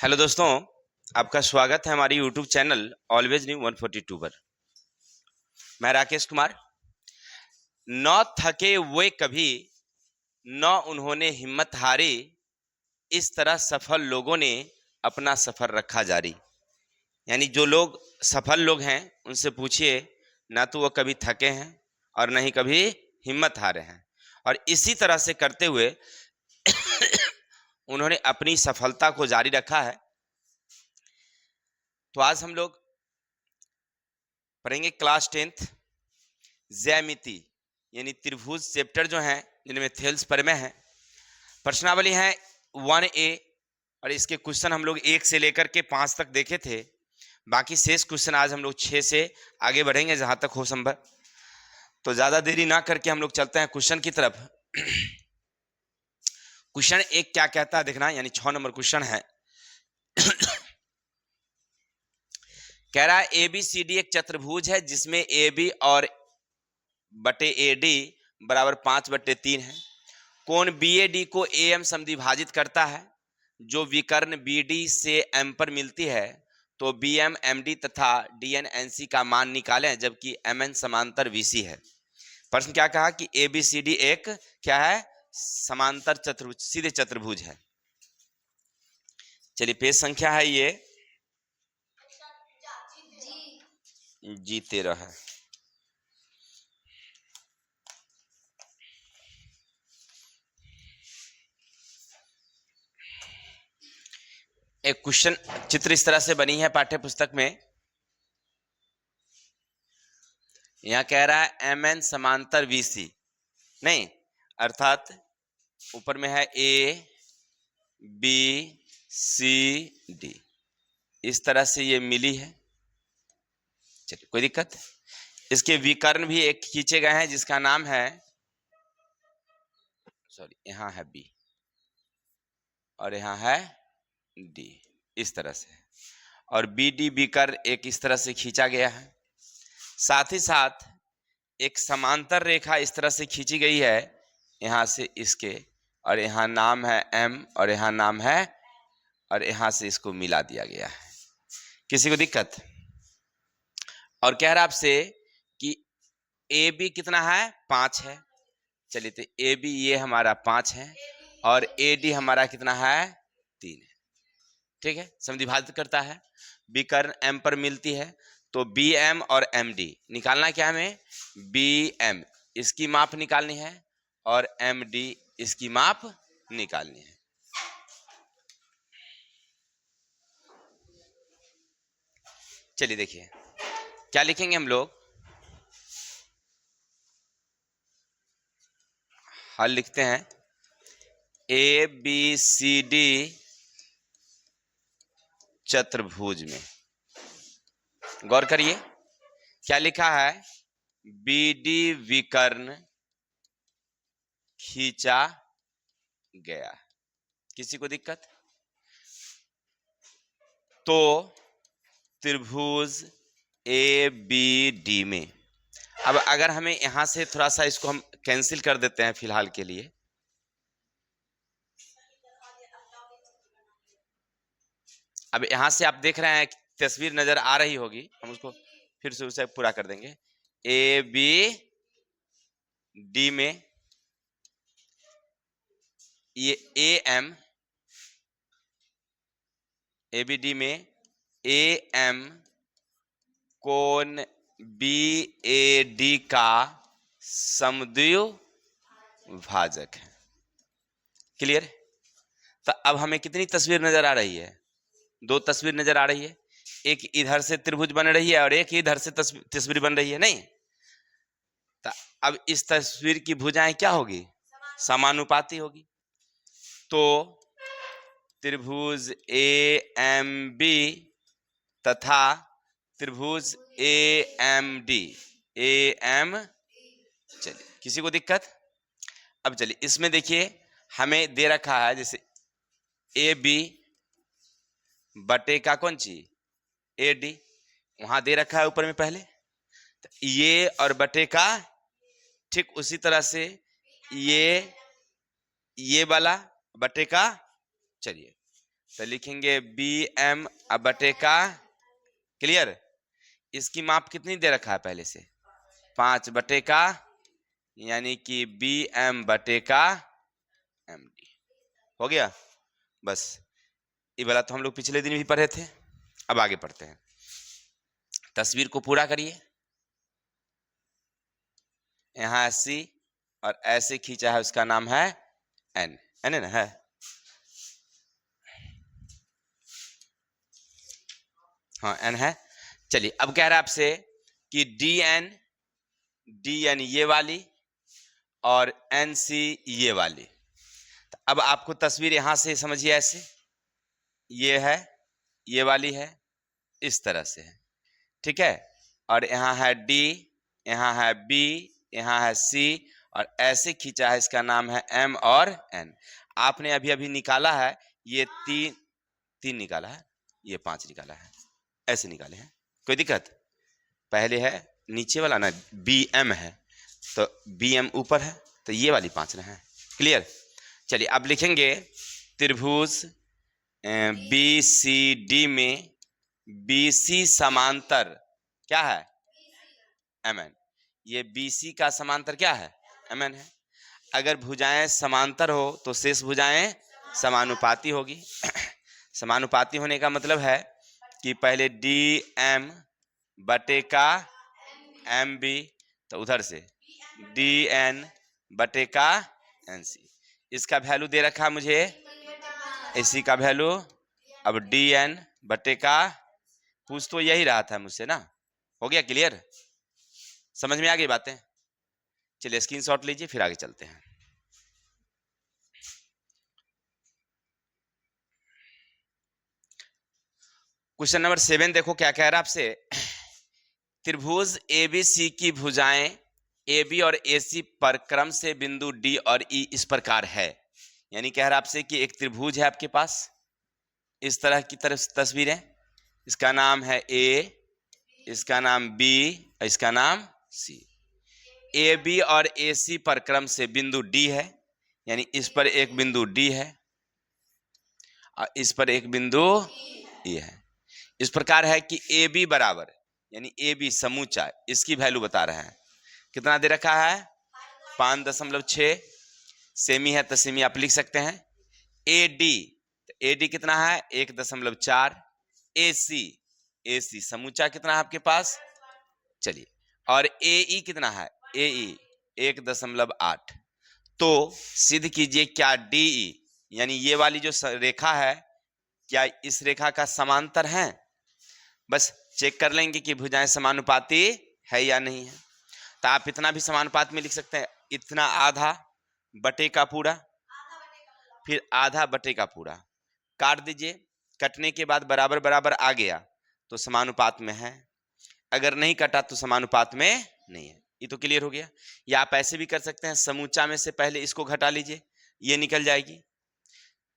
Hello दोस्तों, आपका स्वागत है हमारी यूट्यूब चैनल ऑलवेज न्यू 142 पर। मैं राकेश कुमार। न थके वे कभी, न उन्होंने हिम्मत हारी, इस तरह सफल लोगों ने अपना सफर रखा जारी। यानी जो लोग सफल लोग हैं उनसे पूछिए, ना तो वो कभी थके हैं और न ही कभी हिम्मत हारे हैं, और इसी तरह से करते हुए उन्होंने अपनी सफलता को जारी रखा है। तो आज हम लोग पढ़ेंगे क्लास 10th ज्यामिति यानी त्रिभुज चैप्टर जो है, जिनमें थेल्स परिमेय है। प्रश्नावली है 1A और इसके क्वेश्चन हम लोग 1 से लेकर के 5 तक देखे थे। बाकी शेष क्वेश्चन आज हम लोग 6 से आगे बढ़ेंगे जहां तक हो संभव। तो ज्यादा देरी ना करके हम लोग चलते हैं क्वेश्चन की तरफ। क्वेश्चन 1 क्या कहता है देखना, यानी 6 नंबर क्वेश्चन है। कह रहा है ABCD एक चतुर्भुज है जिसमें AB और बटे AD बराबर 5/3 है। कोण BAD को AM समद्विभाजित करता है। जो विकर्ण BD से M पर मिलती है तो BM MD तथा DN NC का मान निकालें, जबकि MN समांतर VC है। प्रश्न क्या कहा कि ABCD एक क्या है, समांतर चतुर्भुज, सीधे चतुर्भुज है। चलिए पेज संख्या है ये G13 है। एक क्वेश्चन चित्र इस तरह से बनी है पाठ्य पुस्तक में। यहां कह रहा है MN समांतर VC, नहीं अर्थात ऊपर में है ABCD, इस तरह से ये मिली है। चलिए कोई दिक्कत। इसके विकर्ण भी एक खींचे गए हैं जिसका नाम है, सॉरी यहां है B और यहां है D, इस तरह से। और BD विकर्ण एक इस तरह से खींचा गया है। साथ ही साथ एक समांतर रेखा इस तरह से खींची गई है यहां से इसके, और यहां नाम है M और यहां नाम है, और यहां से इसको मिला दिया गया है। किसी को दिक्कत? और कह रहा आपसे कि AB कितना है, 5 है। चलिए तो AB ये हमारा 5 है और AD हमारा कितना है, 3 है। ठीक है, समद्विभाजित करता है, विकर्ण M पर मिलती है तो BM और MD निकालना क्या हमें, BM इसकी माप निकालनी है और MD इसकी माप निकालनी है। चलिए देखिए क्या लिखेंगे हम लोग। हल लिखते हैं ABCD चतुर्भुज में। गौर करिए क्या लिखा है, BD विकर्ण खींचा गया। किसी को दिक्कत? तो त्रिभुज ABD में, अब अगर हमें यहां से थोड़ा सा इसको हम कैंसिल कर देते हैं फिलहाल के लिए। अब यहां से आप देख रहे हैं तस्वीर नजर आ रही होगी, हम उसको फिर से उसे पूरा कर देंगे। ABD में ये AM, ABD में AM कोण BAD का समद्विभाजक है। क्लियर? तो अब हमें कितनी तस्वीर नजर आ रही है, 2 तस्वीर नजर आ रही है। एक इधर से त्रिभुज बन रही है और एक इधर से तस्वीर बन रही है, नहीं? तो अब इस तस्वीर की भुजाएं क्या होगी, समानुपाती होगी। तो त्रिभुज AMB तथा त्रिभुज AMD, चलिए किसी को दिक्कत? अब चलिए इसमें देखिए हमें दे रखा है जैसे AB बटे का कौन चीज, AD, वहां दे रखा है ऊपर में पहले। तो ये और बटे का, ठीक उसी तरह से ये वाला बटे का। चलिए तो लिखेंगे बी एम बटे का, क्लियर। इसकी माप कितनी दे रखा है पहले से, 5 बटे का, यानी कि बी एम बटे का एम डी। हो गया बस। ये वाला तो हम लोग पिछले दिन भी पढ़े थे। अब आगे पढ़ते हैं, तस्वीर को पूरा करिए। यहाँ सी और ऐसे खींचा है, उसका नाम है एन, एन ना है। हाँ एन है। चलिए अब कह रहा है आपसे कि डी एन ये वाली और एन सी ये वाली। तो अब आपको तस्वीर यहां से समझिए, ऐसे ये है, ये वाली है, इस तरह से है, ठीक है। और यहाँ है डी, यहाँ है बी, यहाँ है सी, और ऐसे खींचा है, इसका नाम है एम और एन। आपने अभी अभी निकाला है, ये तीन निकाला है, ये 5 निकाला है, ऐसे निकाले हैं, कोई दिक्कत। पहले है नीचे वाला ना, बी एम है, तो बी एम ऊपर है, तो ये वाली 5 ना है, क्लियर। चलिए अब लिखेंगे त्रिभुज बी सी डी में बी सी समांतर क्या है, एम एन। ये बी सी का समांतर क्या है, एम एन है। अगर भुजाएं समांतर हो तो शेष भुजाएं समानुपाती होगी। समानुपाती होने का मतलब है कि पहले डी एम बटे का एम बी, तो उधर से डी एन बटे का एन सी। इसका वैल्यू दे रखा मुझे, इसी का वैल्यू। अब डी एन बटे का, पूछ तो यही रहा था मुझसे ना, हो गया क्लियर, समझ में आ गई बातें। चलिए स्क्रीनशॉट लीजिए, फिर आगे चलते हैं। क्वेश्चन नंबर 7 देखो क्या कह रहा है आपसे। त्रिभुज एबीसी की भुजाएं AB और AC पर क्रम से बिंदु D और E इस प्रकार है। यानी कह रहा आपसे कि एक त्रिभुज है आपके पास, इस तरह की तस्वीरें, इसका नाम है A, इसका नाम B, इसका नाम C। AB और AC पर क्रम से बिंदु D है, यानी इस पर एक बिंदु D है और इस पर एक बिंदु E है। इस प्रकार है कि AB बराबर, यानी AB समूचा, इसकी वैल्यू बता रहे हैं, कितना दे रखा है 5.6। सेमी है तो सेमी आप लिख सकते हैं। AD, AD कितना है 1.4। AC समूचा कितना है आपके पास, चलिए। और AE कितना है, AE 1.8। तो सिद्ध कीजिए क्या DE, यानी ये वाली जो रेखा है, क्या इस रेखा का समांतर है। बस चेक कर लेंगे कि भुजाएं समानुपाती है या नहीं है। तो आप इतना भी समानुपात में लिख सकते हैं, इतना आधा बटे का पूरा, फिर आधा बटे का पूरा, काट दीजिए। कटने के बाद बराबर बराबर आ गया तो समानुपात में है, अगर नहीं कटा तो समानुपात में नहीं है। ये तो क्लियर हो गया। या आप ऐसे भी कर सकते हैं, समूचा में से पहले इसको घटा लीजिए, ये निकल जाएगी।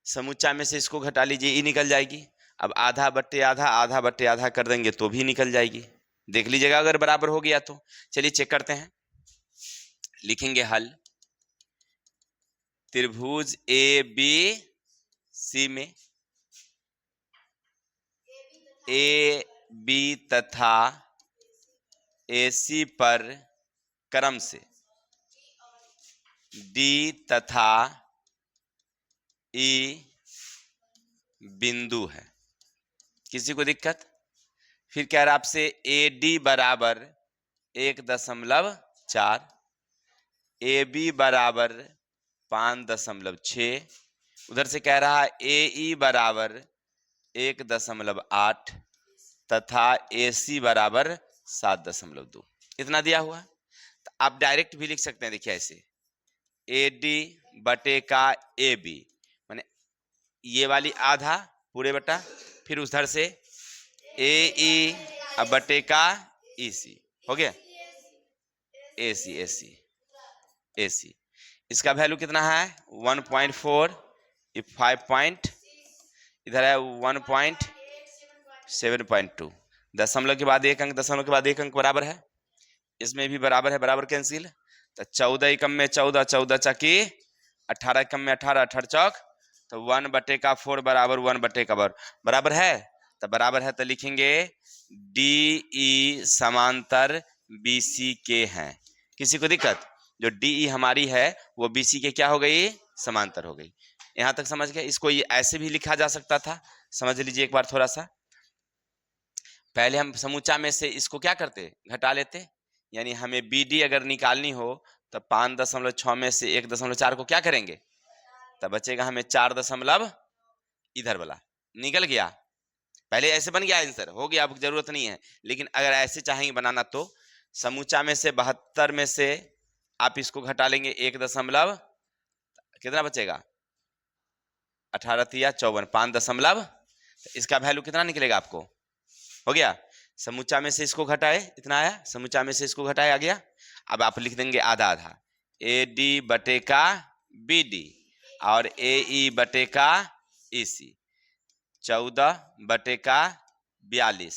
समूचा में से इसको घटा लीजिए, ये निकल जाएगी। अब आधा बट्टे आधा, आधा बट्टे आधा कर देंगे तो भी निकल जाएगी। देख लीजिएगा अगर बराबर हो गया तो। चलिए चेक करते हैं, लिखेंगे हल। त्रिभुज ए बी सी में ए बी तथा AC पर क्रम से D तथा E बिंदु है। किसी को दिक्कत? फिर कह रहा आपसे AD बराबर 1.4, AB बराबर 5.6, उधर से कह रहा है AE बराबर 1.8 तथा AC बराबर 7.2। इतना दिया हुआ है। तो आप डायरेक्ट भी लिख सकते हैं, देखिए ऐसे AD बटे का AB, माने ये वाली आधा पूरे बटा, फिर उधर से AE बटे का EC, हो गया AC। इसका वैल्यू कितना है 1.4, 5 इधर है 1.7.2। दशमलव के बाद एक अंक, दशमलव के बाद एक अंक बराबर है, इसमें भी बराबर है, बराबर कैंसिल। तो 14 एकम में 14, 14 चौकी 18 एकम में 18, 18 चौक, तो तो 1/4 बराबर 1/4 बराबर है। तो बराबर है तो लिखेंगे DE समांतर BC के हैं। किसी को दिक्कत? जो DE हमारी है वो BC के क्या हो गई? समांतर हो गई। यहां तक समझ गए? इसको ये ऐसे भी लिखा जा सकता था, समझ लीजिए एक बार थोड़ा सा। पहले हम समूचा में से इसको क्या करते? घटा लेते। यानी हमें BD अगर निकालनी हो तो 5.6 में से 1.4 को क्या करेंगे? तब बचेगा हमें 4 इधर वाला निकल गया। पहले ऐसे बन गया आंसर, हो गया, अब जरूरत नहीं है। लेकिन अगर ऐसे चाहेंगे बनाना तो समूचा में से 72 में से आप इसको घटा लेंगे 1 दशमलव, कितना बचेगा? 18 तिया 54, 5 दशमलव, इसका वैल्यू कितना निकलेगा आपको? हो गया। समूचा में से इसको घटाए, इतना आया, समूचा में से इसको घटाए आ गया। अब आप लिख देंगे आधा आधा, AD बटे का BD और AE बटे का EC, 14 बटे का 42,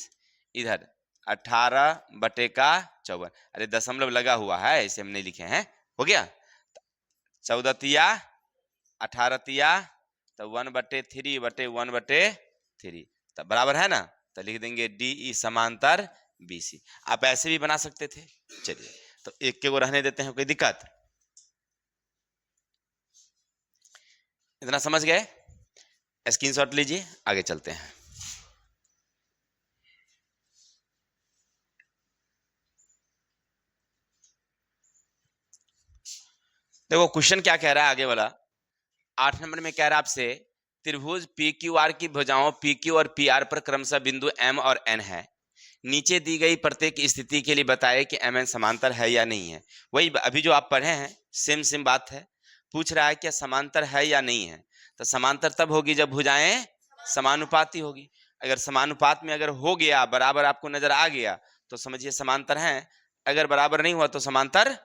इधर 18 बटे का 54। अरे दशमलव लगा हुआ है, ऐसे हम नहीं लिखे हैं। हो गया। 14 तिया 18 तिया तो 1/3 बटे 1/3, तो बराबर है ना। तो लिख देंगे DE समांतर BC। आप ऐसे भी बना सकते थे। चलिए तो एक के को रहने देते हैं, कोई दिक्कत? इतना समझ गए? स्क्रीनशॉट लीजिए, आगे चलते हैं। देखो क्वेश्चन क्या कह रहा है आगे वाला। 8 नंबर में कह रहा है आपसे त्रिभुज PQR की भुजाओं PQ और PR पर क्रमशः बिंदु M और N है। नीचे दी गई प्रत्येक स्थिति के लिए बताए कि MN समांतर है या नहीं है। वही अभी जो आप पढ़े हैं, सेम बात है। पूछ रहा है क्या समांतर है या नहीं है। तो समांतर तब होगी जब भुजाएं समानुपाती होगी। अगर समानुपात में अगर हो गया, बराबर आपको नजर आ गया, तो समझिए समांतर है। अगर बराबर नहीं हुआ तो समांतर।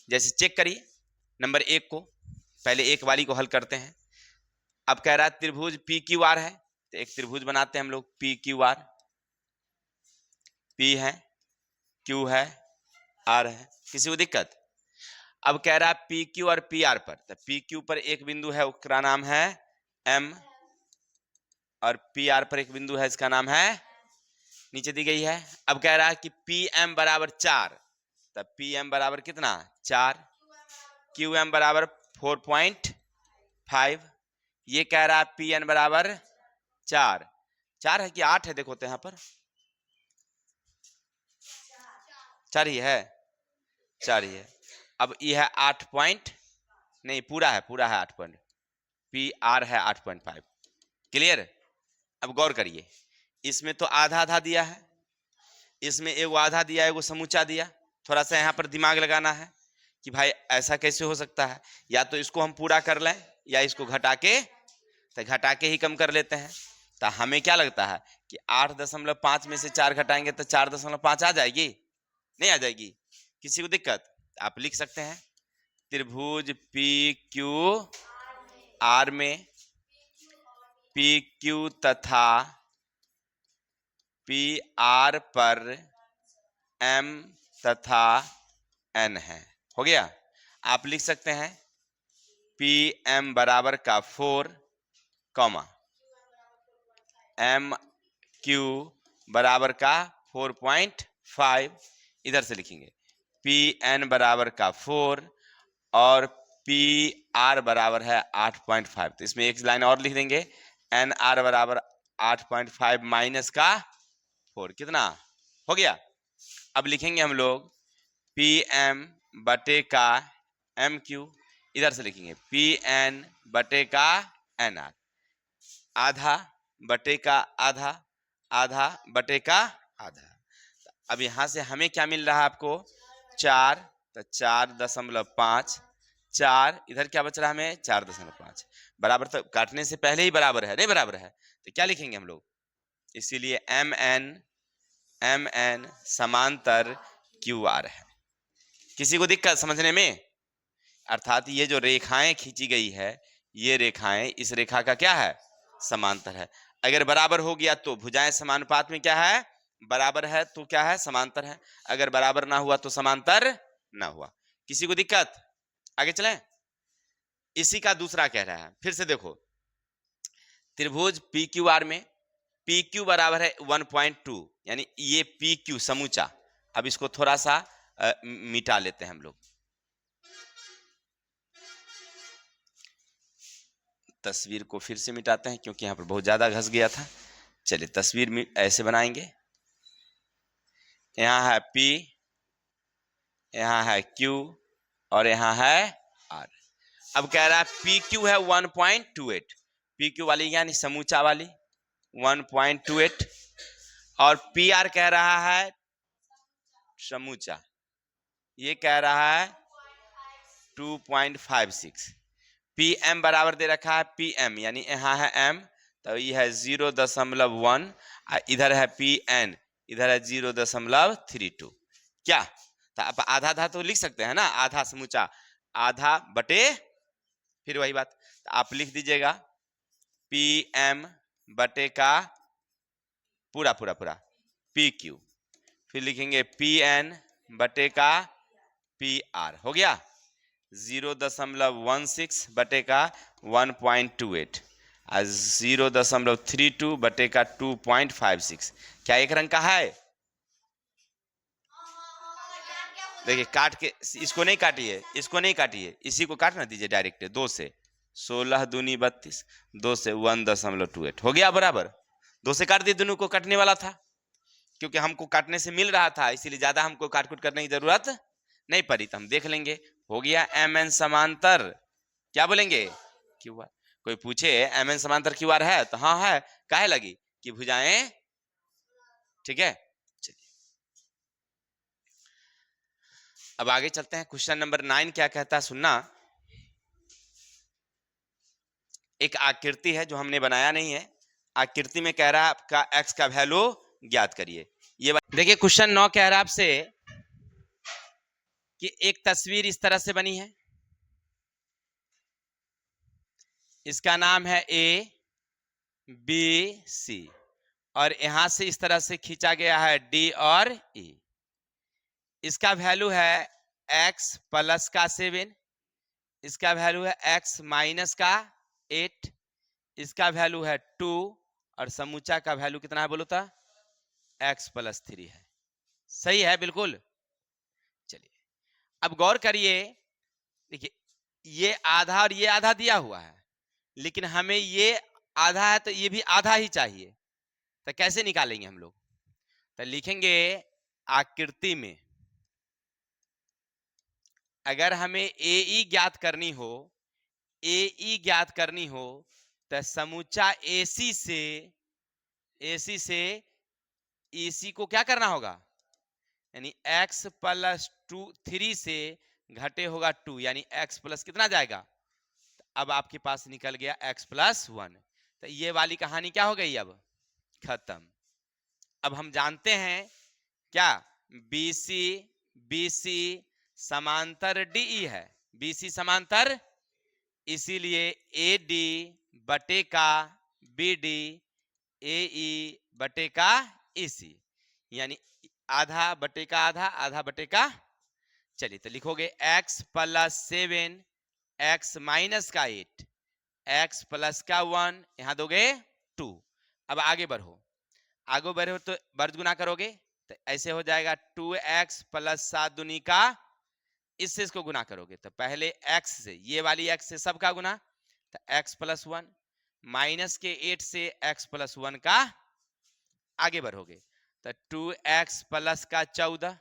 जैसे चेक करिए नंबर 1 को, पहले एक वाली को हल करते हैं। अब कह रहा है त्रिभुज PQR है, तो एक त्रिभुज बनाते हैं हम लोग PQR। P है, Q है, R है, किसी को दिक्कत? अब कह रहा है PQ और PR पर, तो PQ पर एक बिंदु है, उसका नाम है M, और PR पर एक बिंदु है, इसका नाम है, नीचे दी गई है। अब कह रहा है कि PM बराबर 4, तब PM बराबर कितना? 4, QM बराबर 4.5। ये कह रहा है PN बराबर 4 है कि 8 है? देखो तो यहाँ पर 4 ही है, 4 ही है। अब ये है 8 पॉइंट, नहीं पूरा है 8 पॉइंट, PR है 8.5। क्लियर? अब गौर करिए, इसमें तो आधा आधा दिया है, इसमें एगो आधा दिया, एगो समूचा दिया। थोड़ा सा यहाँ पर दिमाग लगाना है कि भाई ऐसा कैसे हो सकता है। या तो इसको हम पूरा कर लें या इसको घटा के, तो घटा के ही कम कर लेते हैं। तो हमें क्या लगता है कि 8.5 में से 4 घटाएंगे तो 4.5 आ जाएगी? नहीं आ जाएगी। किसी को दिक्कत? आप लिख सकते हैं त्रिभुज PQR में PQ तथा PR पर M तथा N है। हो गया। आप लिख सकते हैं PM बराबर का 4, MQ बराबर का 4.5, इधर से लिखेंगे PN बराबर का 4 और PR बराबर है 8.5। तो इसमें एक लाइन और लिख देंगे, NR बराबर 8.5 माइनस का 4, कितना हो गया? अब लिखेंगे हम लोग PM बटे का MQ, इधर से लिखेंगे PN बटे का NR, आधा बटे का आधा, आधा बटे का आधा। अब यहां से हमें क्या मिल रहा है आपको? 4, तो 4.5, 4 इधर क्या बच रहा है हमें? 4.5 बराबर, तो काटने से पहले ही बराबर है, नहीं बराबर है तो क्या लिखेंगे हम लोग? इसीलिए MN समांतर QR है। किसी को दिक्कत समझने में? अर्थात ये जो रेखाएं खींची गई है, ये रेखाएं इस रेखा का क्या है? समांतर है। अगर बराबर हो गया तो भुजाएं समानुपात में क्या है? बराबर है तो क्या है? समांतर है। अगर बराबर ना हुआ तो समांतर ना हुआ। किसी को दिक्कत? आगे चलें। इसी का दूसरा कह रहा है, फिर से देखो त्रिभुज पी क्यू आर में पी क्यू बराबर है 1.2, यानी ये पी क्यू समूचा। अब इसको थोड़ा सा मिटा लेते हैं हम लोग, तस्वीर को फिर से मिटाते हैं क्योंकि यहाँ पर बहुत ज्यादा घस गया था। चलिए तस्वीर ऐसे बनाएंगे, यहाँ है P, यहाँ है Q और यहाँ है R। अब कह रहा है PQ है 1.28, PQ वाली यानी समूचा वाली 1.28, और PR कह रहा है समूचा, ये कह रहा है 2.56। PM बराबर दे रखा है PM, यानी यहाँ है M, तो ये है 0.1, इधर है PN, इधर है 0.32। क्या तो आप आधा आधा तो लिख सकते हैं ना, आधा समूचा आधा बटे, फिर वही बात, तो आप लिख दीजिएगा PM बटे का पूरा पूरा पूरा PQ, फिर लिखेंगे PN बटे का PR, हो गया 0.16 बटे का 1.28 और 0.32 बटे का 2.56। क्या एक रंग का है? देखिए काट के, इसको नहीं काटिए, इसको नहीं काटिए, इसी को काटना दीजिए डायरेक्ट, 2 से 16 दूनी 32, 2 से 1.28 हो गया बराबर। 2 से काट दिए, दोनों को काटने वाला था क्योंकि हमको काटने से मिल रहा था, इसीलिए ज्यादा हमको काट कूट करने की जरूरत नहीं पड़ी, तो हम देख लेंगे। हो गया MN समांतर, क्या बोलेंगे, क्यू आर। कोई पूछे MN समांतर क्यू आर है तो हाँ है, काहे लगी कि भुजाएं, ठीक है। चलिए अब आगे चलते हैं, क्वेश्चन नंबर 9 क्या कहता है सुनना। एक आकृति है जो हमने बनाया नहीं है, आकृति में कह रहा है आपका x का वैल्यू ज्ञात करिए। ये देखिए क्वेश्चन 9 कह रहा है आपसे कि एक तस्वीर इस तरह से बनी है, इसका नाम है ABC, और यहां से इस तरह से खींचा गया है D और E। इसका वैल्यू है x प्लस का 7, इसका वैल्यू है x माइनस का 8, इसका वैल्यू है 2, और समूचा का वैल्यू कितना है बोलो तो, x प्लस 3 है। सही है बिल्कुल। चलिए अब गौर करिए, देखिए ये आधा और ये आधा दिया हुआ है, लेकिन हमें ये आधा है तो ये भी आधा ही चाहिए, तो कैसे निकालेंगे हम लोग, तो लिखेंगे आकृति में अगर हमें AE ज्ञात करनी हो, AE ज्ञात करनी हो तो समूचा AC से EC को क्या करना होगा, यानी x प्लस 3 से घटे होगा 2, यानी x प्लस कितना जाएगा, अब आपके पास निकल गया x प्लस 1। तो ये वाली कहानी क्या हो गई, अब खत्म। अब हम जानते हैं क्या, BC समांतर DE है, BC समांतर, इसीलिए AD बटे का BD AE बटे का EC, यानी आधा बटे का आधा, आधा बटे का। चलिए तो लिखोगे x प्लस 7 x माइनस का 8 x प्लस का 1, यहां दोगे 2। अब आगे बढ़ो, आगे बढ़ो तो वर्ग गुना करोगे तो ऐसे हो जाएगा 2x प्लस 7 दूनी का, इससे इसको गुना करोगे तो पहले x से, ये वाली x से सबका गुना, तो x प्लस 1 माइनस के 8 से x प्लस 1 का, आगे बढ़ोगे तो 2x प्लस का 14,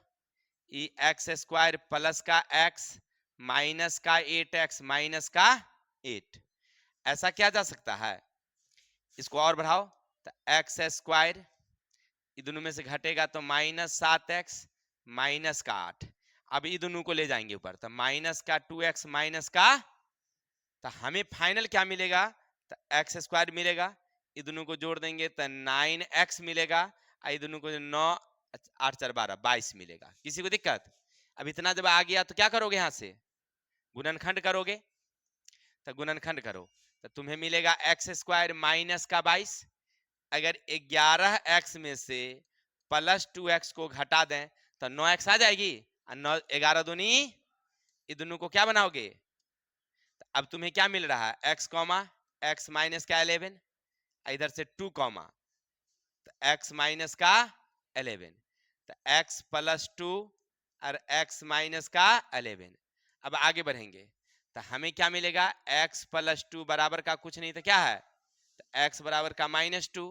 ई एक्स स्क्वायर प्लस का x माइनस का 8x माइनस का 8। ऐसा क्या जा सकता है, इसको और बढ़ाओ तो एक्स स्क्वायर, दोनों में से घटेगा तो माइनस 7x माइनस का 8। अब ये दोनों को ले जाएंगे ऊपर तो माइनस का 2x माइनस का, तो हमें फाइनल क्या मिलेगा, तो एक्स स्क्वायर मिलेगा, ये दोनों को जोड़ देंगे तो 9x मिलेगा, ये दोनों को 9 8 4 12 22 मिलेगा। किसी को दिक्कत? अब इतना जब आ गया तो क्या करोगे, यहां से गुणनखंड करोगे, तो गुणनखंड करो तो तुम्हें मिलेगा एक्स स्क्वायर माइनस का 22। अगर 11x में से प्लस 2x को घटा दें तो 9x आ जाएगी, और 9 11 दूनी, ये दोनों को क्या बनाओगे, तो अब तुम्हें क्या मिल रहा है, x कॉमा x माइनस का 11, इधर से 2 कॉमा, तो x माइनस का 11, तो x प्लस 2 और x माइनस का 11। अब आगे बढ़ेंगे तो हमें क्या मिलेगा, x प्लस 2 बराबर का कुछ नहीं तो क्या है, तो x बराबर का -2,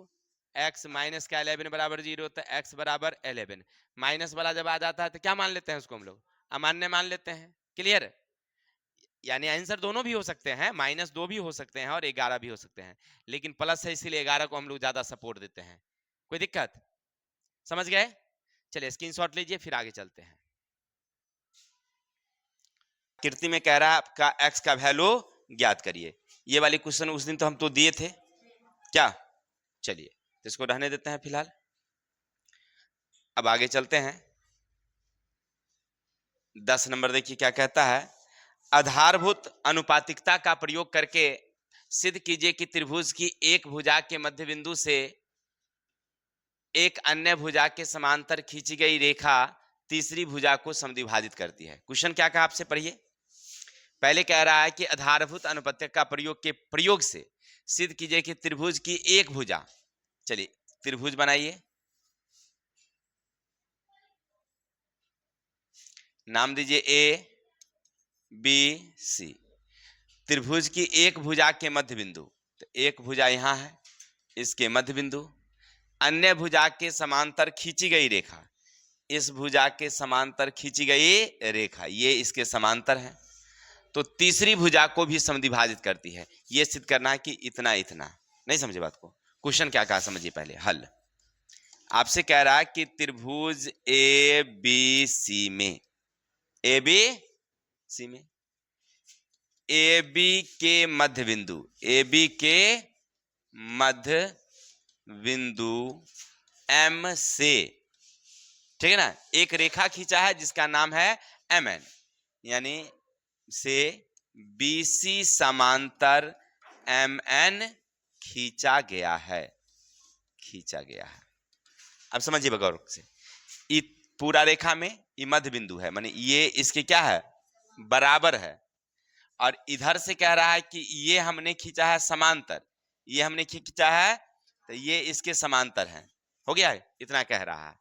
x माइनस का 11 बराबर 0, तो x बराबर 11। माइनस वाला जब आ जाता है तो क्या मान लेते हैं उसको हम लोग, अमान्य मान लेते हैं। क्लियर, यानी आंसर दोनों भी हो सकते हैं, -2 भी हो सकते हैं और 11 भी हो सकते हैं, लेकिन प्लस है इसीलिए 11 को हम लोग ज्यादा सपोर्ट देते हैं। कोई दिक्कत, समझ गए? चलिए स्क्रीनशॉट लीजिए, फिर आगे चलते हैं। कीर्ति में कह रहा है आपका x का वैल्यू ज्ञात करिए। ये वाली क्वेश्चन उस दिन तो हम तो दिए थे क्या, चलिए तो इसको रहने देते हैं फिलहाल। अब आगे चलते हैं। 10 नंबर देखिए क्या कहता है, आधारभूत अनुपातिकता का प्रयोग करके सिद्ध कीजिए कि त्रिभुज की एक भुजा के मध्य बिंदु से एक अन्य भुजा के समांतर खींची गई रेखा तीसरी भुजा को समद्विभाजित करती है। क्वेश्चन क्या कहा आपसे, पढ़िए। पहले कह रहा है कि आधारभूत अनुपातिक का प्रयोग के प्रयोग से सिद्ध कीजिए कि त्रिभुज की एक भुजा, चलिए त्रिभुज बनाइए, नाम दीजिए ए बी सी। त्रिभुज की एक भुजा के मध्य बिंदु, तो एक भुजा यहां है, इसके मध्य बिंदु, अन्य भुजा के समांतर खींची गई रेखा, इस भुजा के समांतर खींची गई रेखा ये इसके समांतर है, तो तीसरी भुजा को भी समद्विभाजित करती है। ये सिद्ध करना है कि इतना इतना। नहीं समझे बात को, क्वेश्चन क्या कहा समझिए पहले। हल आपसे कह रहा है कि त्रिभुज ए बी सी में, ए बी सी में ए बी के मध्य बिंदु, ए बी के मध्य बिंदु एम से, ठीक है ना, एक रेखा खींचा है जिसका नाम है एम एन, यानी से बीसी समांतर एम एन खींचा गया है, खींचा गया है। अब समझिए गौर से, पूरा रेखा में ये मध्य बिंदु है, माने ये इसके क्या है, बराबर है, और इधर से कह रहा है कि ये हमने खींचा है समांतर, ये हमने खींचा है तो ये इसके समांतर है, हो गया है, इतना कह रहा है।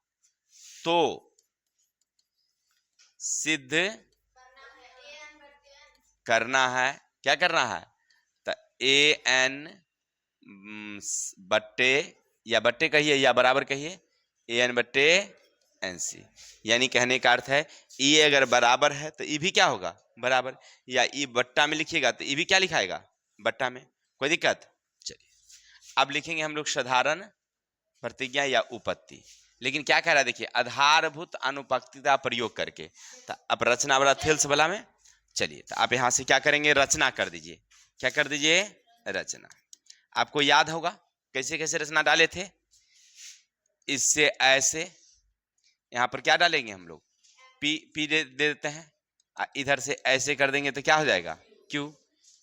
तो सिद्ध करना है, क्या करना है, तो ए एन बट्टे, या बट्टे कहिए या बराबर कहिए, ए एन बट्टे एन सी, यानी कहने का अर्थ है ये अगर बराबर है तो ये भी क्या होगा, बराबर, या ये बट्टा में लिखिएगा तो ये भी क्या लिखाएगा, बट्टा में। कोई दिक्कत, चलिए अब लिखेंगे हम लोग साधारण प्रतिज्ञा या उपपत्ति, लेकिन क्या कह रहा है देखिए, आधारभूत अनुपातिकता प्रयोग करके। तो अब रचना वाला थेल्स वाला में, चलिए तो आप यहां से क्या करेंगे, रचना कर दीजिए, क्या कर दीजिए, रचना। आपको याद होगा कैसे कैसे रचना डाले थे, इससे ऐसे, यहां पर क्या डालेंगे हम लोग, पी पी दे देते हैं, इधर से ऐसे कर देंगे तो क्या हो जाएगा, क्यू,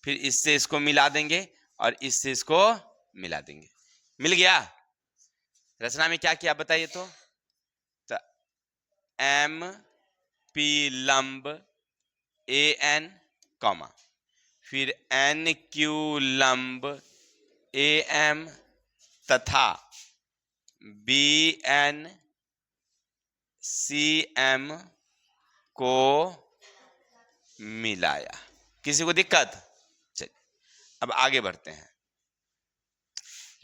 फिर इससे इसको मिला देंगे और इससे इसको मिला देंगे, मिल गया। रचना में क्या किया बताइए तो एम पी लंब ए एन कॉमा, फिर एन क्यू लंब ए एम तथा बी एन सी एम को मिलाया। किसी को दिक्कत, चलिए अब आगे बढ़ते हैं,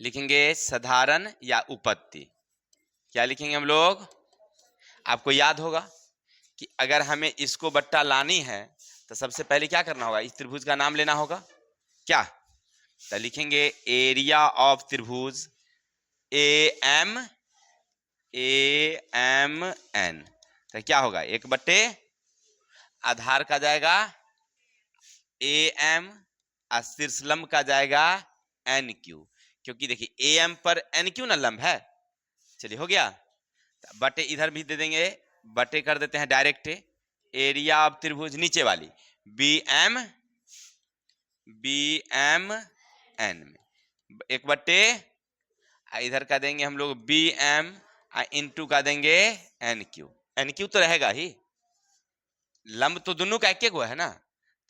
लिखेंगे साधारण या उपपत्ति। क्या लिखेंगे हम लोग, आपको याद होगा कि अगर हमें इसको बट्टा लानी है तो सबसे पहले क्या करना होगा, इस त्रिभुज का नाम लेना होगा, क्या, तो लिखेंगे एरिया ऑफ त्रिभुज ए एम एन, तो क्या होगा, 1/, आधार का जाएगा ए एम, और शीर्षलंब का जाएगा एन क्यू, क्योंकि देखिए ए एम पर एन क्यू ना लंब है। चलिए हो गया, बटे इधर भी दे देंगे, बटे कर देते हैं डायरेक्ट, एरिया ऑफ त्रिभुज नीचे वाली बी एम एन में 1/, इधर का देंगे हम लोग बी एम, इनटू का देंगे एन क्यू तो रहेगा ही, लंब तो दोनों का एक है ना,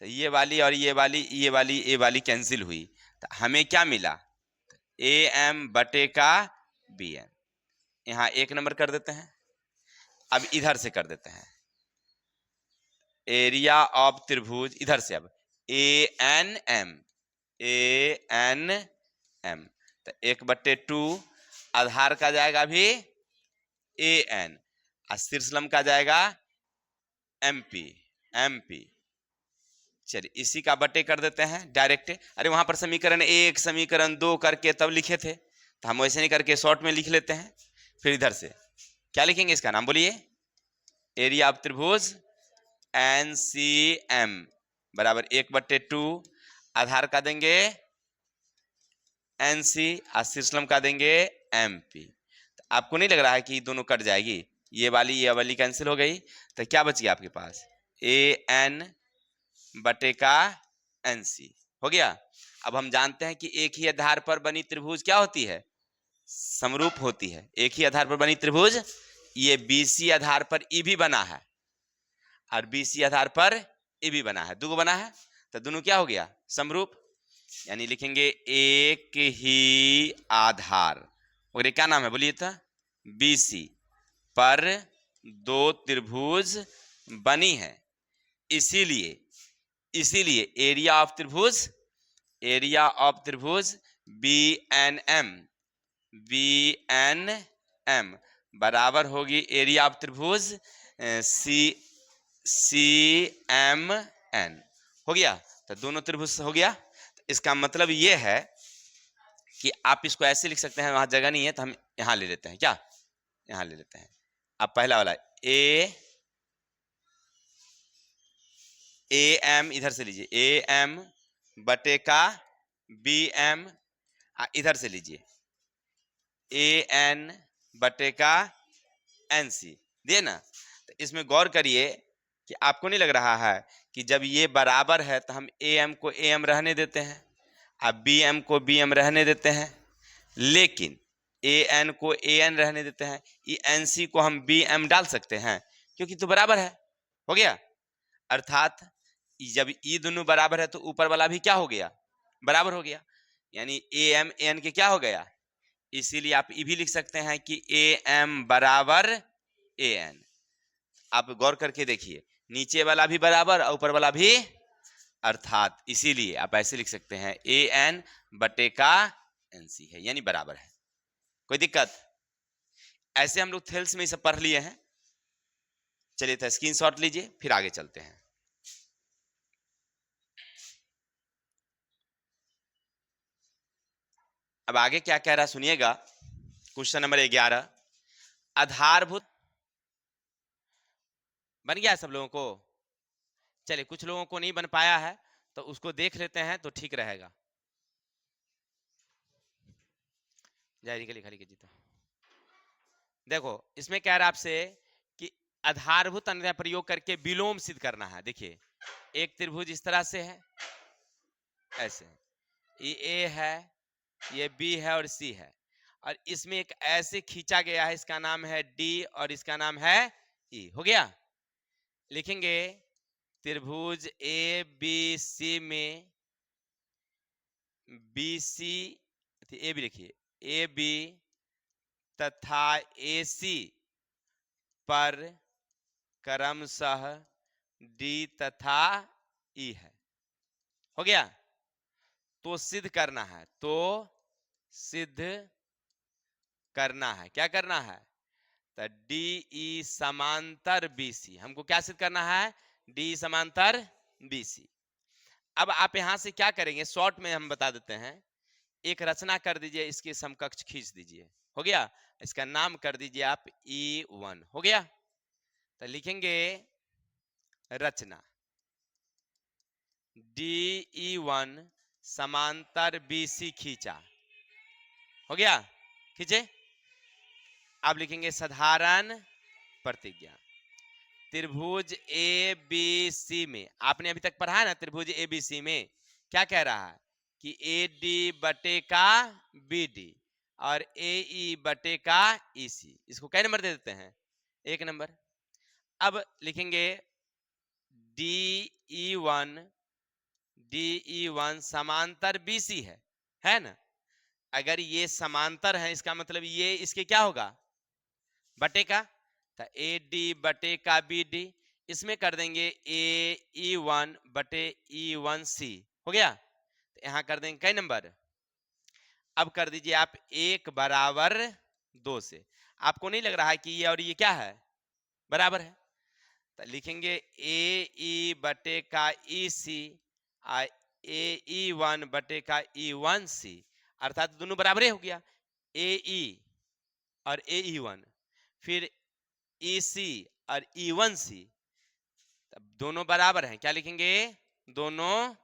तो ये वाली और ये वाली ये वाली कैंसिल हुई, तो हमें क्या मिला, ए एम बटे का बी एम। यहां 1 नंबर कर देते हैं। अब इधर से कर देते हैं एरिया ऑफ त्रिभुज, इधर से अब ए एन एम, तो 1/2 आधार का जाएगा अभी ए एन और शीर्षलम का जाएगा एमपी। चलिए इसी का बटे कर देते हैं डायरेक्ट। अरे वहां पर समीकरण 1 समीकरण 2 करके तब लिखे थे, तो हम वैसे नहीं करके शॉर्ट में लिख लेते हैं। फिर इधर से क्या लिखेंगे, इसका नाम बोलिए, एरिया ऑफ त्रिभुज NCM बराबर 1/2 आधार का देंगे NC और शीर्षलम का देंगे MP। तो आपको नहीं लग रहा है कि दोनों कट जाएगी, ये वाली कैंसिल हो गई, तो क्या बच गया आपके पास AN बटे का NC हो गया। अब हम जानते हैं कि एक ही आधार पर बनी त्रिभुज क्या होती है, समरूप होती है। एक ही आधार पर बनी त्रिभुज, ये BC आधार पर ई भी बना है और BC आधार पर ए भी बना है, दो बना है, तो दोनों क्या हो गया, समरूप। यानी लिखेंगे एक ही आधार, और ये क्या नाम है बोलिए तो, BC पर 2 त्रिभुज बनी है। इसीलिए एरिया ऑफ त्रिभुज BNM बराबर होगी एरिया ऑफ त्रिभुज CMN। हो गया, तो दोनों त्रिभुज हो गया। तो इसका मतलब ये है कि आप इसको ऐसे लिख सकते हैं, वहां जगह नहीं है तो हम यहां ले लेते हैं, क्या यहां ले लेते हैं। अब पहला वाला AM इधर से लीजिए, AM बटे का BM, इधर से लीजिए AN बटे का NC, दिए ना। तो इसमें गौर करिए कि आपको नहीं लग रहा है कि जब ये बराबर है तो हम AM को AM रहने देते हैं, अब BM को BM रहने देते हैं, लेकिन AN को AN रहने देते हैं, ये NC को हम BM डाल सकते हैं क्योंकि तो बराबर है। हो गया, अर्थात जब ये दोनों बराबर है तो ऊपर वाला भी क्या हो गया, बराबर हो गया। यानी AM AN के क्या हो गया, इसीलिए आप ये भी लिख सकते हैं कि AM बराबर AN। आप गौर करके देखिए, नीचे वाला भी बराबर और ऊपर वाला भी, अर्थात इसीलिए आप ऐसे लिख सकते हैं AN बटे का NC है, यानी बराबर है। कोई दिक्कत, ऐसे हम लोग थेल्स में सब पढ़ लिए हैं। चलिए तो स्क्रीनशॉट लीजिए, फिर आगे चलते हैं। अब आगे क्या कह रहा सुनिएगा, क्वेश्चन नंबर 11, आधारभूत बन गया है सब लोगों को। चलिए कुछ लोगों को नहीं बन पाया है तो उसको देख लेते हैं तो ठीक रहेगा। जायरी के लिए खाली कीजिए। तो देखो इसमें कह रहा है आपसे कि आधारभूत अन्यथा प्रयोग करके विलोम सिद्ध करना है। देखिए एक त्रिभुज इस तरह से है, ऐसे ये A है, ये B है और C है, और इसमें एक ऐसे खींचा गया है, इसका नाम है D और इसका नाम है E। हो गया, लिखेंगे त्रिभुज ABC में BC, ए बी लिखिए, AB तथा AC पर क्रमशः D तथा E है। हो गया, तो सिद्ध करना है, तो सिद्ध करना है, क्या करना है, तो DE समांतर BC। हमको क्या सिद्ध करना है, DE समांतर BC। अब आप यहां से क्या करेंगे, शॉर्ट में हम बता देते हैं, एक रचना कर दीजिए, इसके समकक्ष खींच दीजिए। हो गया, इसका नाम कर दीजिए आप E1। हो गया, तो लिखेंगे रचना DE1 समांतर BC खींचा। हो गया, खींचे। अब लिखेंगे साधारण प्रतिज्ञा, त्रिभुज ABC में, आपने अभी तक पढ़ा है ना, त्रिभुज ABC में क्या कह रहा है कि AD बटे का BD और AE बटे का EC, इसको क्या नंबर दे देते हैं, 1 नंबर। अब लिखेंगे DE1 समांतर BC है ना, अगर ये समांतर है इसका मतलब ये इसके क्या होगा, बटे का। तो ए डी बटे का बी डी, इसमें कर देंगे ए ई वन बटे ई वन सी, हो गया। तो यहां कर देंगे कई नंबर, अब कर दीजिए आप 1 = 2 से। आपको नहीं लग रहा है कि ये और ये क्या है, बराबर है। तो लिखेंगे ए ई बटे का ई सी ए ई वन बटे का ई वन सी, अर्थात दोनों बराबर हो गया, ए ई और ए ई वन, फिर ई सी और ई वन सी, तब दोनों बराबर हैं, क्या लिखेंगे, दोनों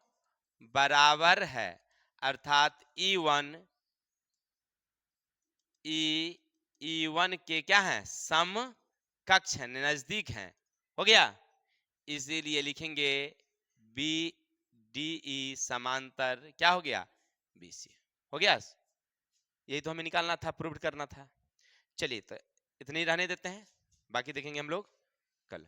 बराबर है, अर्थात ई वन ई वन के क्या है, समकक्ष है, नजदीक हैं, हो गया। इसीलिए लिखेंगे बी डी ई समांतर क्या हो गया, बी सी, हो गया। यही तो हमें निकालना था, प्रूव करना था। चलिए तो इतने ही रहने देते हैं, बाकी देखेंगे हम लोग कल।